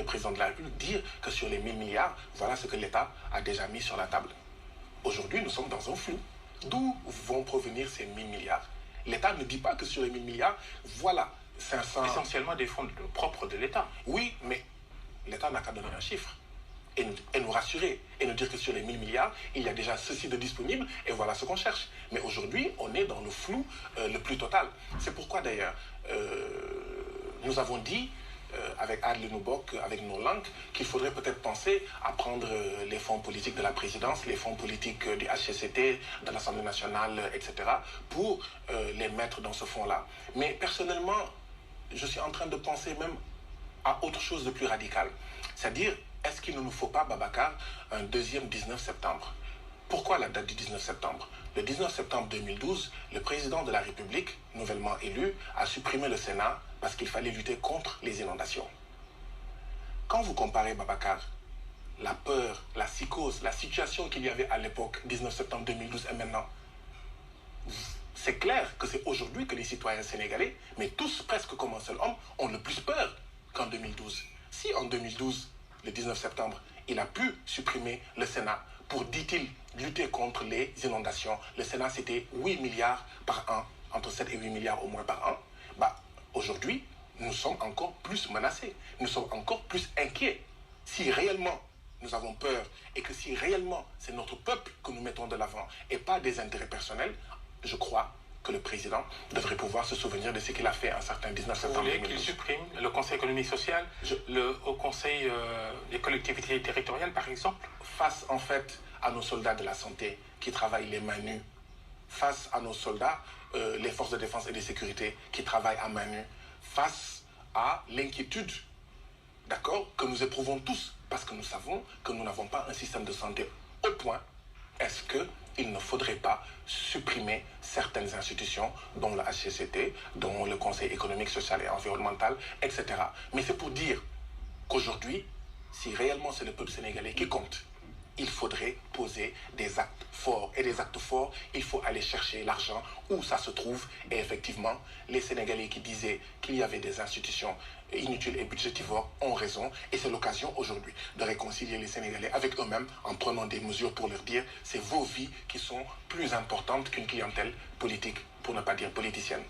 président de la République dire que sur les 1000 milliards, voilà ce que l'État a déjà mis sur la table. Aujourd'hui, nous sommes dans un flou. D'où vont provenir ces 1000 milliards? L'État ne dit pas que sur les 1000 milliards, voilà 500... Essentiellement des fonds propres de l'État. Oui, mais l'État n'a qu'à donner un chiffre et nous rassurer et nous dire que sur les 1000 milliards, il y a déjà ceci de disponible et voilà ce qu'on cherche. Mais aujourd'hui, on est dans le flou le plus total. C'est pourquoi d'ailleurs, nous avons dit avec Adli Noubok, avec nos langues, qu'il faudrait peut-être penser à prendre les fonds politiques de la présidence, les fonds politiques du HCCT, de l'Assemblée nationale, etc., pour les mettre dans ce fonds-là. Mais personnellement, je suis en train de penser même à autre chose de plus radical. C'est-à-dire, est-ce qu'il ne nous faut pas, Babacar, un deuxième 19 septembre? Pourquoi la date du 19 septembre? Le 19 septembre 2012, le président de la République, nouvellement élu, a supprimé le Sénat parce qu'il fallait lutter contre les inondations. Quand vous comparez, Babacar, la peur, la psychose, la situation qu'il y avait à l'époque, 19 septembre 2012 et maintenant, c'est clair que c'est aujourd'hui que les citoyens sénégalais, mais tous presque comme un seul homme, ont le plus peur qu'en 2012. Si en 2012, le 19 septembre, il a pu supprimer le Sénat pour, dit-il, lutter contre les inondations. Le Sénat, c'était 8 milliards par an, entre 7 et 8 milliards au moins par an. Bah, aujourd'hui, nous sommes encore plus menacés. Nous sommes encore plus inquiets. Si réellement nous avons peur et que si réellement c'est notre peuple que nous mettons de l'avant et pas des intérêts personnels, je crois que le président devrait pouvoir se souvenir de ce qu'il a fait un certain 19 septembre. Vous voulez qu'il supprime le Conseil économique social, le Haut Conseil des collectivités territoriales, par exemple? Face, en fait, à nos soldats de la santé qui travaillent les mains nues, face à nos soldats, les forces de défense et de sécurité qui travaillent à main nue, face à l'inquiétude, d'accord, que nous éprouvons tous, parce que nous savons que nous n'avons pas un système de santé au point, est-ce qu'il ne faudrait pas supprimer certaines institutions, dont le HCCT, dont le Conseil économique, social et environnemental, etc. Mais c'est pour dire qu'aujourd'hui, si réellement c'est le peuple sénégalais qui compte, il faudrait poser des actes forts. Et des actes forts, il faut aller chercher l'argent où ça se trouve. Et effectivement, les Sénégalais qui disaient qu'il y avait des institutions inutiles et budgétivores ont raison. Et c'est l'occasion aujourd'hui de réconcilier les Sénégalais avec eux-mêmes en prenant des mesures pour leur dire c'est vos vies qui sont plus importantes qu'une clientèle politique, pour ne pas dire politicienne.